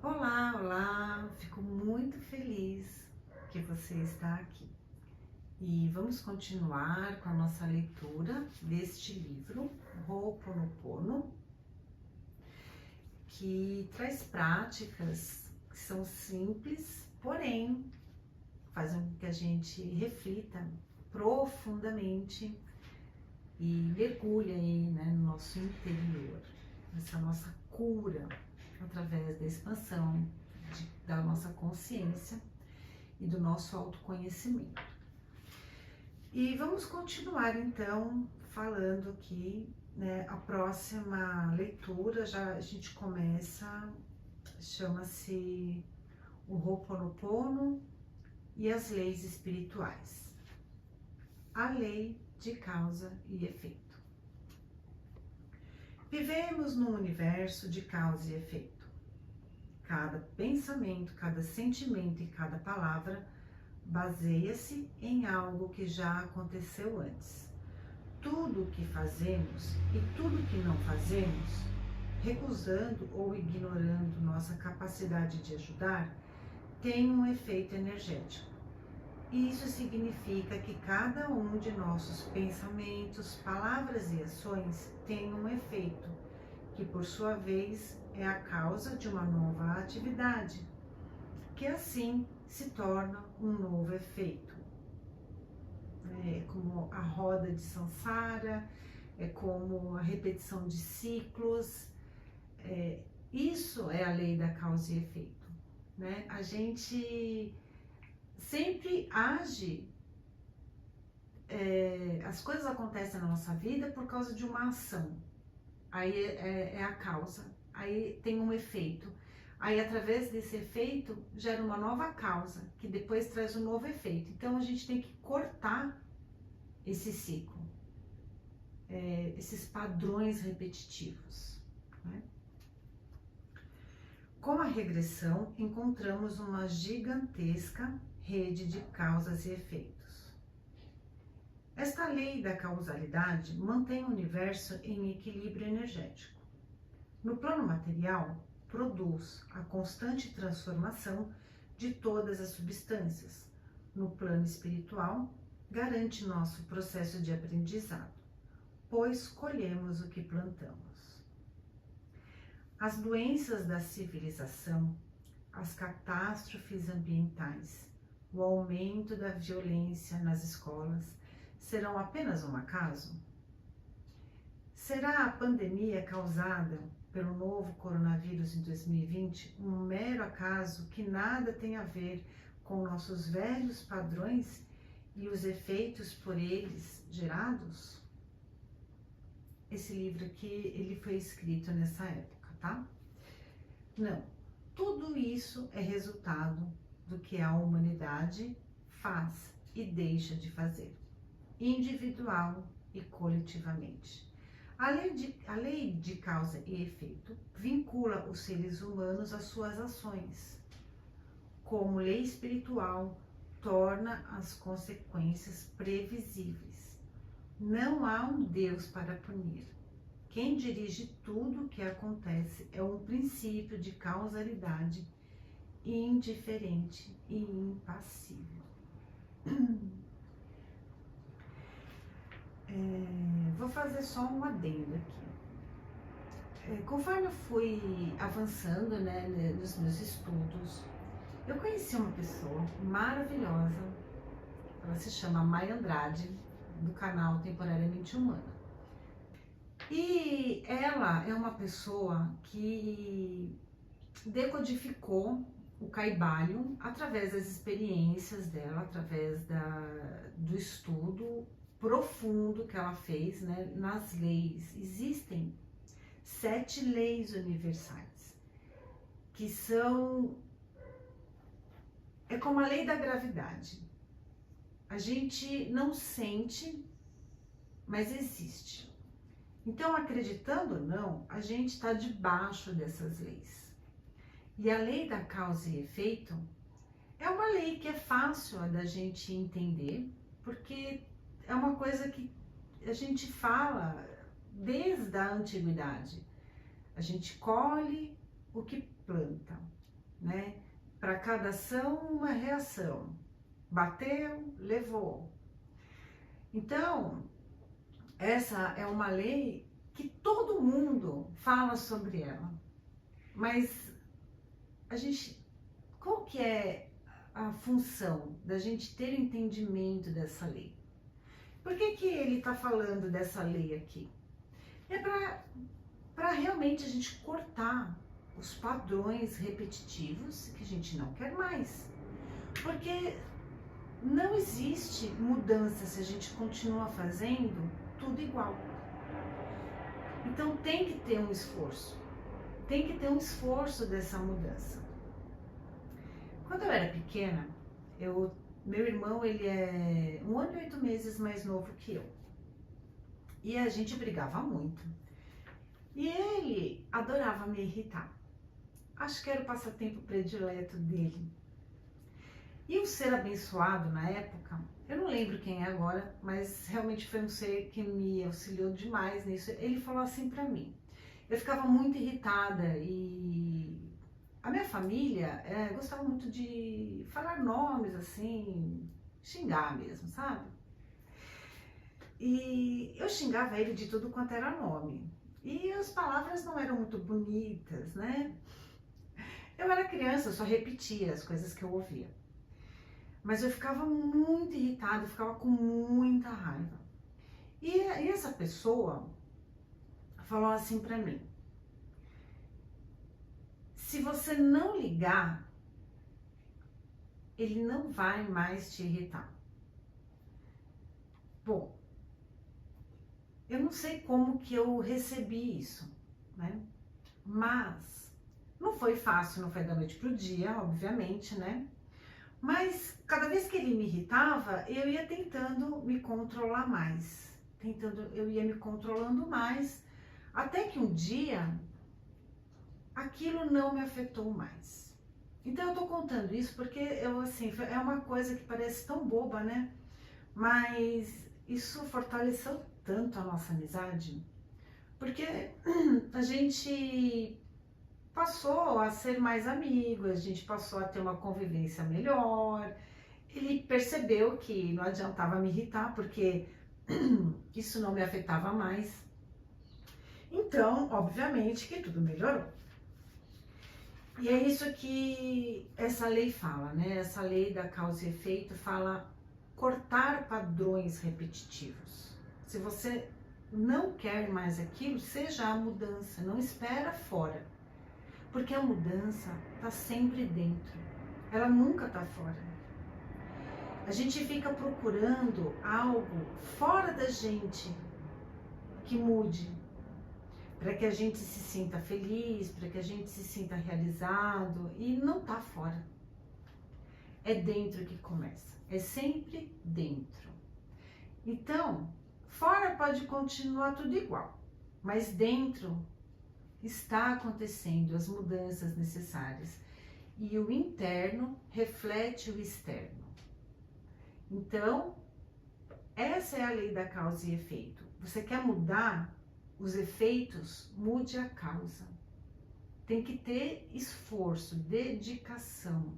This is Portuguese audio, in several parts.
Olá, olá! Fico muito feliz que você está aqui. E vamos continuar com a nossa leitura deste livro, Ho'oponopono, que traz práticas que são simples, porém fazem com que a gente reflita profundamente e mergulhe aí, né, no nosso interior, nessa nossa cura, através da expansão da nossa consciência e do nosso autoconhecimento. E vamos continuar então falando aqui, né, a próxima leitura já a gente começa, chama-se o Ho'oponopono e as leis espirituais. A lei de causa e efeito. Vivemos num universo de causa e efeito. Cada pensamento, cada sentimento e cada palavra baseia-se em algo que já aconteceu antes. Tudo o que fazemos e tudo o que não fazemos, recusando ou ignorando nossa capacidade de ajudar, tem um efeito energético. Isso significa que cada um de nossos pensamentos, palavras e ações tem um efeito, que por sua vez é a causa de uma nova atividade, que assim se torna um novo efeito. É como a roda de Sansara, é como a repetição de ciclos, isso é a lei da causa e efeito, né? A gente sempre age, as coisas acontecem na nossa vida por causa de uma ação, aí é a causa, aí tem um efeito, aí através desse efeito gera uma nova causa, que depois traz um novo efeito. Então a gente tem que cortar esse ciclo, esses padrões repetitivos, né? Com a regressão, encontramos uma gigantesca rede de causas e efeitos. Esta lei da causalidade mantém o universo em equilíbrio energético. No plano material, produz a constante transformação de todas as substâncias. No plano espiritual, garante nosso processo de aprendizado, pois colhemos o que plantamos. As doenças da civilização, as catástrofes ambientais, o aumento da violência nas escolas serão apenas um acaso? Será a pandemia causada pelo novo coronavírus em 2020 um mero acaso que nada tem a ver com nossos velhos padrões e os efeitos por eles gerados? Esse livro aqui, ele foi escrito nessa época, tá? Não, tudo isso é resultado do que a humanidade faz e deixa de fazer, individual e coletivamente. A lei de causa e efeito vincula os seres humanos às suas ações. Como lei espiritual, torna as consequências previsíveis. Não há um Deus para punir. Quem dirige tudo o que acontece é um princípio de causalidade indiferente e impassível. Vou fazer só um adendo aqui. Conforme eu fui avançando, né, nos meus estudos, eu conheci uma pessoa maravilhosa. Ela se chama Maia Andrade, do canal Temporariamente Humana. E ela é uma pessoa que decodificou o Kaibalho através das experiências dela, através do estudo profundo que ela fez, né, nas leis. Existem 7 leis universais, que são... É como a lei da gravidade. A gente não sente, mas existe. Então, acreditando ou não, a gente está debaixo dessas leis. E a lei da causa e efeito é uma lei que é fácil da gente entender, porque é uma coisa que a gente fala desde a antiguidade. A gente colhe o que planta, né? Para cada ação, uma reação. Bateu, levou. Então, essa é uma lei que todo mundo fala sobre ela. Mas qual que é a função da gente ter entendimento dessa lei? Por que ele está falando dessa lei aqui? É para realmente a gente cortar os padrões repetitivos que a gente não quer mais. Porque não existe mudança se a gente continua fazendo tudo igual. Então tem que ter um esforço. Tem que ter um esforço dessa mudança. Quando eu era pequena, meu irmão, ele é 1 ano e 8 meses mais novo que eu. E a gente brigava muito. E ele adorava me irritar. Acho que era o passatempo predileto dele. E o ser abençoado na época, eu não lembro quem é agora, mas realmente foi um ser que me auxiliou demais nisso. Ele falou assim pra mim. Eu ficava muito irritada e a minha família gostava muito de falar nomes assim, xingar mesmo, sabe? E eu xingava ele de tudo quanto era nome. E as palavras não eram muito bonitas, né? Eu era criança, eu só repetia as coisas que eu ouvia. Mas eu ficava muito irritada, eu ficava com muita raiva. E essa pessoa falou assim pra mim: se você não ligar, ele não vai mais te irritar. Bom, eu não sei como que eu recebi isso, né? Mas não foi fácil, não foi da noite pro dia, obviamente, né? Mas cada vez que ele me irritava, eu ia tentando me controlar mais. Eu ia me controlando mais, até que um dia aquilo não me afetou mais. Então eu tô contando isso porque é uma coisa que parece tão boba, né? Mas isso fortaleceu tanto a nossa amizade, porque a gente passou a ser mais amigos, a gente passou a ter uma convivência melhor. Ele percebeu que não adiantava me irritar, porque isso não me afetava mais. Então, obviamente que tudo melhorou. E é isso que essa lei fala, né? Essa lei da causa e efeito fala cortar padrões repetitivos. Se você não quer mais aquilo, seja a mudança, não espera fora. Porque a mudança está sempre dentro, ela nunca está fora. A gente fica procurando algo fora da gente que mude, para que a gente se sinta feliz, para que a gente se sinta realizado, e não está fora. É dentro que começa, é sempre dentro. Então, fora pode continuar tudo igual, mas dentro está acontecendo as mudanças necessárias e o interno reflete o externo. Então, essa é a lei da causa e efeito. Você quer mudar os efeitos? Mude a causa. Tem que ter esforço, dedicação.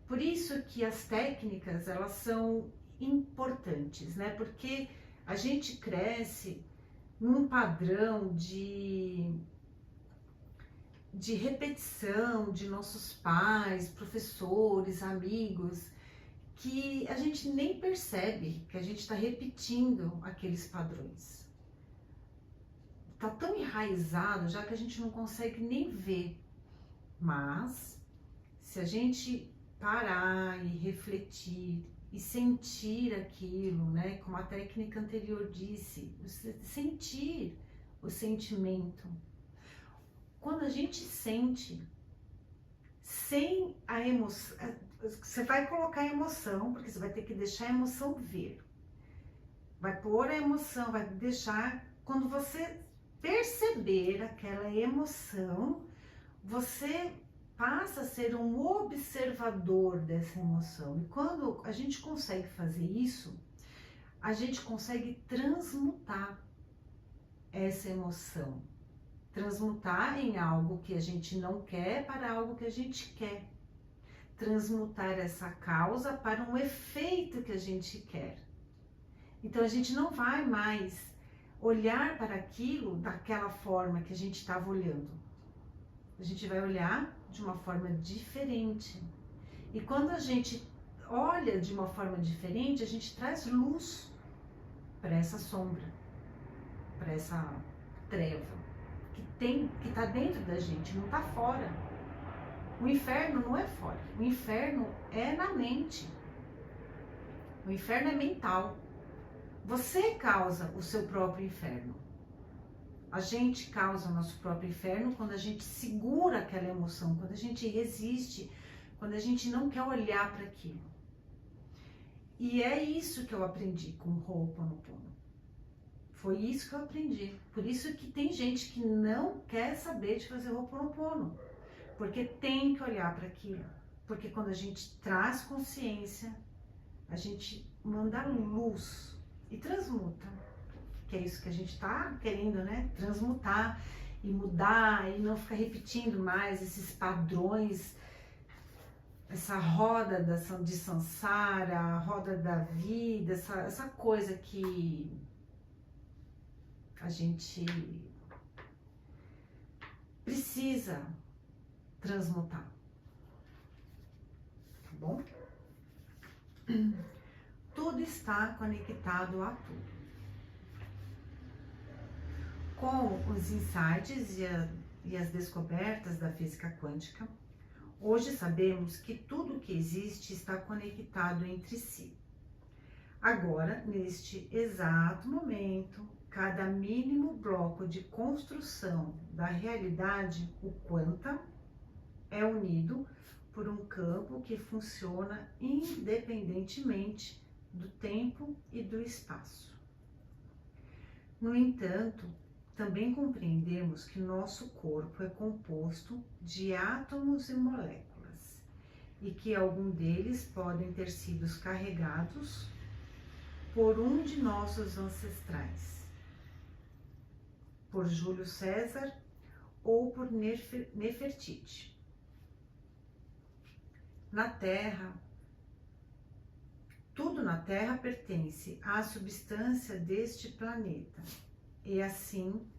Por isso que as técnicas, elas são importantes, né? Porque a gente cresce num padrão de repetição de nossos pais, professores, amigos, que a gente nem percebe que a gente está repetindo aqueles padrões. Está tão enraizado já que a gente não consegue nem ver. Mas, se a gente parar e refletir e sentir aquilo, né, como a técnica anterior disse, sentir o sentimento. Quando a gente sente, sem a emoção, você vai colocar a emoção, porque você vai ter que deixar a emoção vir. Vai pôr a emoção, vai deixar, quando você perceber aquela emoção, você passa a ser um observador dessa emoção. E quando a gente consegue fazer isso, a gente consegue transmutar essa emoção. Transmutar em algo que a gente não quer para algo que a gente quer. Transmutar essa causa para um efeito que a gente quer. Então a gente não vai mais olhar para aquilo daquela forma que a gente estava olhando. A gente vai olhar de uma forma diferente. E quando a gente olha de uma forma diferente, a gente traz luz para essa sombra, para essa treva que está dentro da gente, não está fora. O inferno não é fora, o inferno é na mente. O inferno é mental. Você causa o seu próprio inferno. A gente causa o nosso próprio inferno quando a gente segura aquela emoção, quando a gente resiste, quando a gente não quer olhar para aquilo. E é isso que eu aprendi com o Ho'oponopono. Foi isso que eu aprendi. Por isso que tem gente que não quer saber de fazer Ho'oponopono. Porque tem que olhar para aquilo. Porque quando a gente traz consciência, a gente manda luz e transmuta. Que é isso que a gente está querendo, né? Transmutar e mudar e não ficar repetindo mais esses padrões, essa roda de samsara, a roda da vida, essa coisa que a gente precisa transmutar. Tá bom? Tudo está conectado a tudo. Com os insights e as descobertas da física quântica, hoje sabemos que tudo que existe está conectado entre si. Agora, neste exato momento, cada mínimo bloco de construção da realidade, o quanta, é unido por um campo que funciona independentemente do tempo e do espaço. No entanto, também compreendemos que nosso corpo é composto de átomos e moléculas e que algum deles podem ter sido carregados por um de nossos ancestrais, por Júlio César ou por Nefertiti. Na Terra, tudo na Terra pertence à substância deste planeta. E assim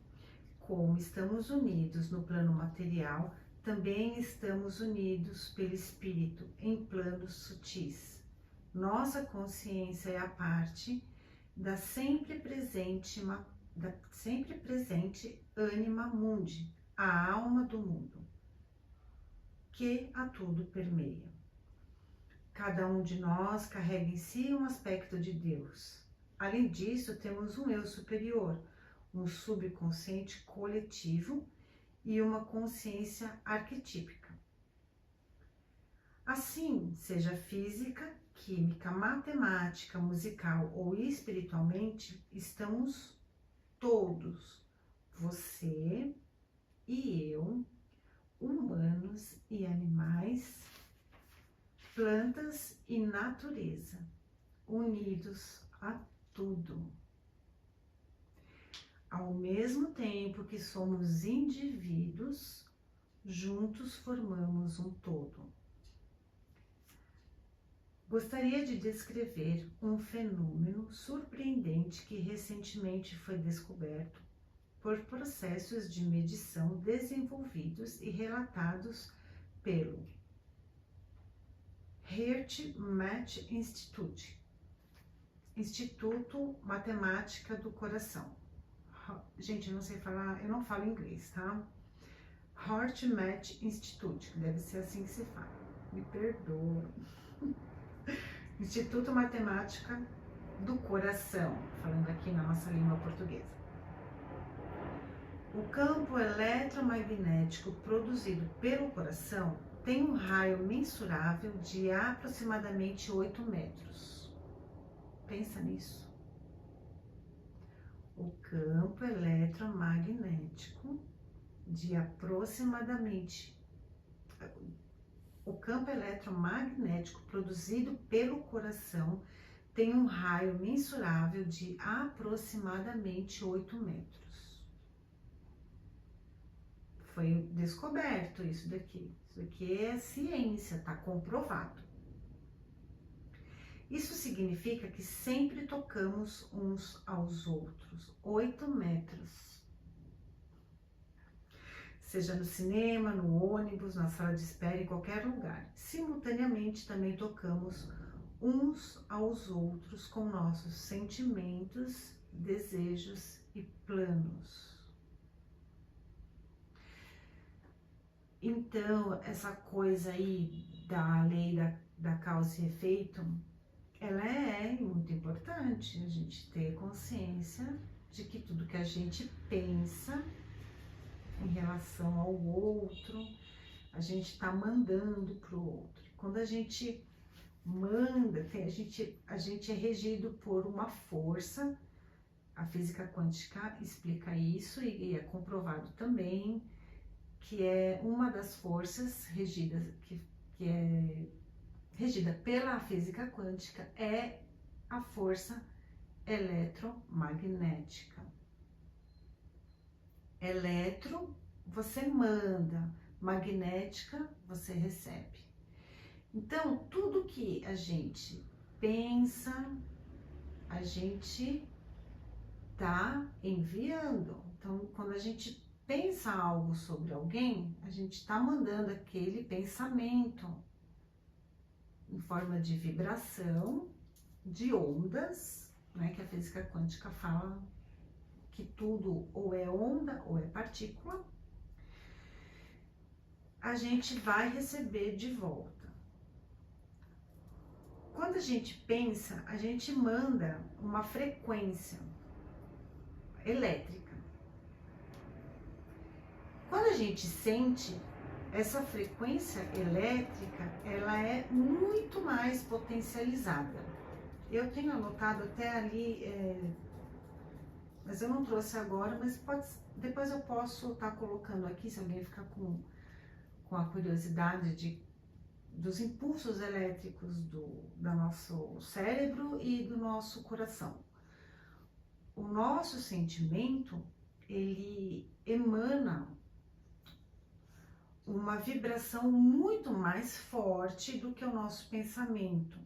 como estamos unidos no plano material, também estamos unidos pelo espírito em planos sutis. Nossa consciência é a parte da sempre presente Anima Mundi, a alma do mundo, que a tudo permeia. Cada um de nós carrega em si um aspecto de Deus. Além disso, temos um eu superior, um subconsciente coletivo e uma consciência arquetípica. Assim, seja física, química, matemática, musical ou espiritualmente, estamos todos, você e eu, humanos e animais, plantas e natureza, unidos a tudo. Ao mesmo tempo que somos indivíduos, juntos formamos um todo. Gostaria de descrever um fenômeno surpreendente que recentemente foi descoberto por processos de medição desenvolvidos e relatados pelo HeartMath Institute, Instituto Matemática do Coração. Gente, eu não sei falar, eu não falo inglês, tá? HeartMath Institute, deve ser assim que se fala. Me perdoa. Instituto Matemática do Coração, falando aqui na nossa língua portuguesa. O campo eletromagnético produzido pelo coração tem um raio mensurável de aproximadamente 8 metros. Pensa nisso. O campo eletromagnético de aproximadamente... O campo eletromagnético produzido pelo coração tem um raio mensurável de aproximadamente 8 metros. Foi descoberto isso daqui. Isso aqui é ciência, tá comprovado. Isso significa que sempre tocamos uns aos outros, 8 metros. Seja no cinema, no ônibus, na sala de espera, em qualquer lugar. Simultaneamente também tocamos uns aos outros com nossos sentimentos, desejos e planos. Então, essa coisa aí da lei da causa e efeito, ela é muito importante a gente ter consciência de que tudo que a gente pensa em relação ao outro, a gente está mandando para o outro. Quando a gente manda, a gente é regido por uma força, a física quântica explica isso e é comprovado também que é uma das forças regidas, que é regida pela física quântica, é a força eletromagnética. Eletro, você manda, magnética, você recebe. Então, tudo que a gente pensa, a gente tá enviando. Então, quando a gente pensa algo sobre alguém, a gente está mandando aquele pensamento em forma de vibração, de ondas, né, que a física quântica fala que tudo ou é onda ou é partícula, a gente vai receber de volta. Quando a gente pensa, a gente manda uma frequência elétrica. Quando a gente sente, essa frequência elétrica, ela é muito mais potencializada. Eu tenho anotado até ali, mas eu não trouxe agora, mas depois eu posso estar colocando aqui, se alguém ficar com a curiosidade dos impulsos elétricos do nosso cérebro e do nosso coração. O nosso sentimento, ele emana uma vibração muito mais forte do que o nosso pensamento.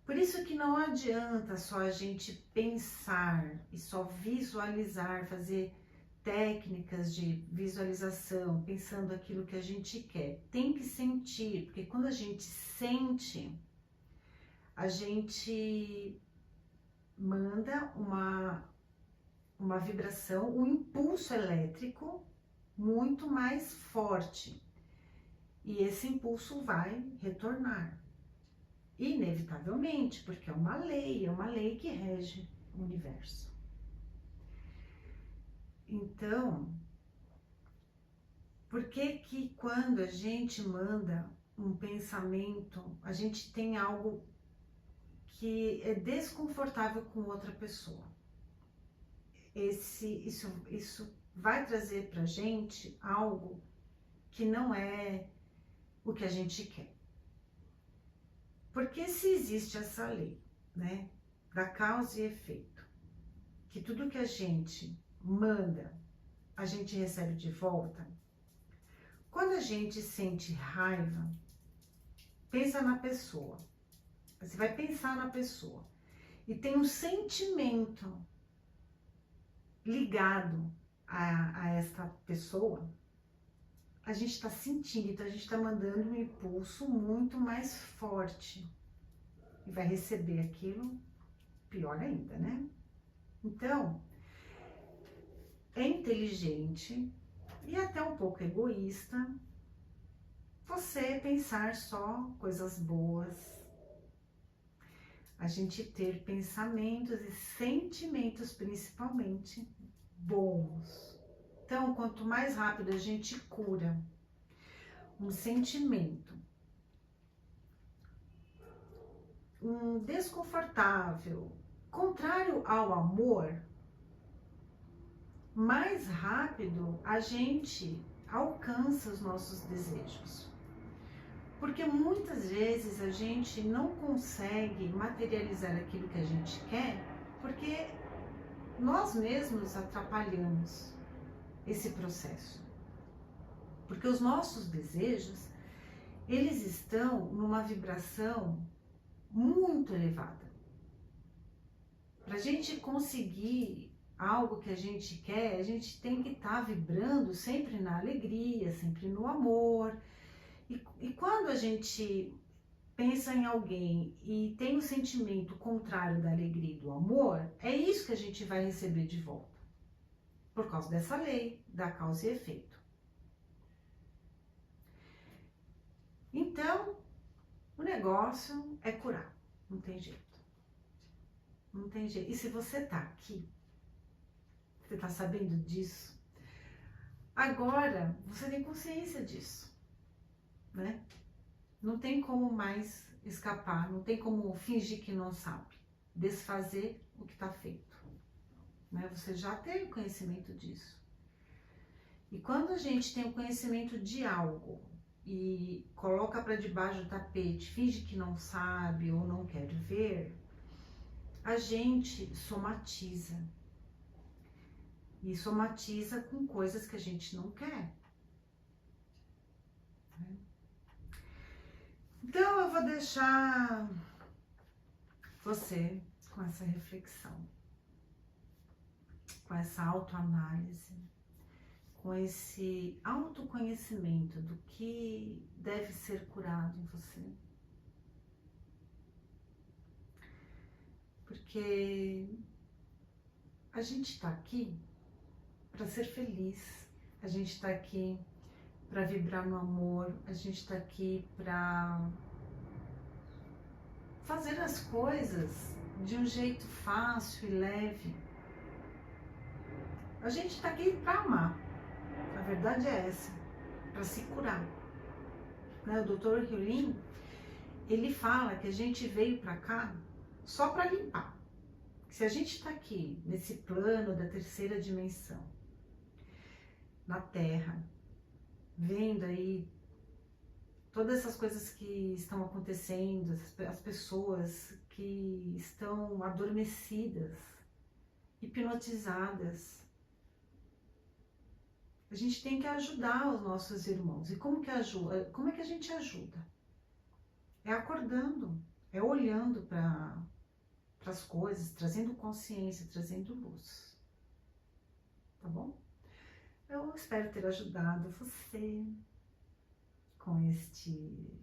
Por isso que não adianta só a gente pensar e só visualizar, fazer técnicas de visualização, pensando aquilo que a gente quer. Tem que sentir, porque quando a gente sente, a gente manda uma vibração, um impulso elétrico muito mais forte. E esse impulso vai retornar. Inevitavelmente, porque é uma lei que rege o universo. Então, por que que quando a gente manda um pensamento, a gente tem algo que é desconfortável com outra pessoa? Isso vai trazer pra gente algo que não é o que a gente quer. Porque se existe essa lei, né, da causa e efeito, que tudo que a gente manda, a gente recebe de volta. Quando a gente sente raiva, pensa na pessoa. Você vai pensar na pessoa e tem um sentimento ligado a esta pessoa, a gente está sentindo, então a gente está mandando um impulso muito mais forte e vai receber aquilo pior ainda, né? Então, é inteligente e até um pouco egoísta você pensar só coisas boas, a gente ter pensamentos e sentimentos principalmente bons. Então, quanto mais rápido a gente cura um sentimento desconfortável, contrário ao amor, mais rápido a gente alcança os nossos desejos. Porque muitas vezes a gente não consegue materializar aquilo que a gente quer porque nós mesmos atrapalhamos esse processo. Porque os nossos desejos, eles estão numa vibração muito elevada. Para a gente conseguir algo que a gente quer, a gente tem que estar vibrando sempre na alegria, sempre no amor. E quando a gente pensa em alguém e tem o sentimento contrário da alegria e do amor, é isso que a gente vai receber de volta. Por causa dessa lei da causa e efeito. Então, o negócio é curar, não tem jeito. Não tem jeito. E se você tá aqui, você tá sabendo disso, agora você tem consciência disso, né? Não tem como mais escapar, não tem como fingir que não sabe, desfazer o que está feito, né? Você já tem conhecimento disso. E quando a gente tem o conhecimento de algo e coloca para debaixo do tapete, finge que não sabe ou não quer ver, a gente somatiza. E somatiza com coisas que a gente não quer. Então eu vou deixar você com essa reflexão, com essa autoanálise, com esse autoconhecimento do que deve ser curado em você. Porque a gente está aqui para ser feliz, a gente está aqui para vibrar no amor, a gente está aqui para fazer as coisas de um jeito fácil e leve. A gente está aqui para amar, a verdade é essa, para se curar. Né? O Dr. Hyolyn, ele fala que a gente veio para cá só para limpar. Se a gente está aqui nesse plano da terceira dimensão, na Terra, vendo aí todas essas coisas que estão acontecendo, as pessoas que estão adormecidas, hipnotizadas, a gente tem que ajudar os nossos irmãos. E como que ajuda? Como é que a gente ajuda? É acordando, é olhando para as coisas, trazendo consciência, trazendo luz. Tá bom? Eu espero ter ajudado você com este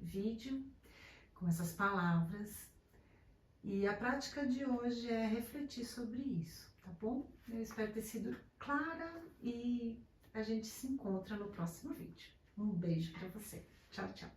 vídeo, com essas palavras. E a prática de hoje é refletir sobre isso, tá bom? Eu espero ter sido clara e a gente se encontra no próximo vídeo. Um beijo para você. Tchau, tchau.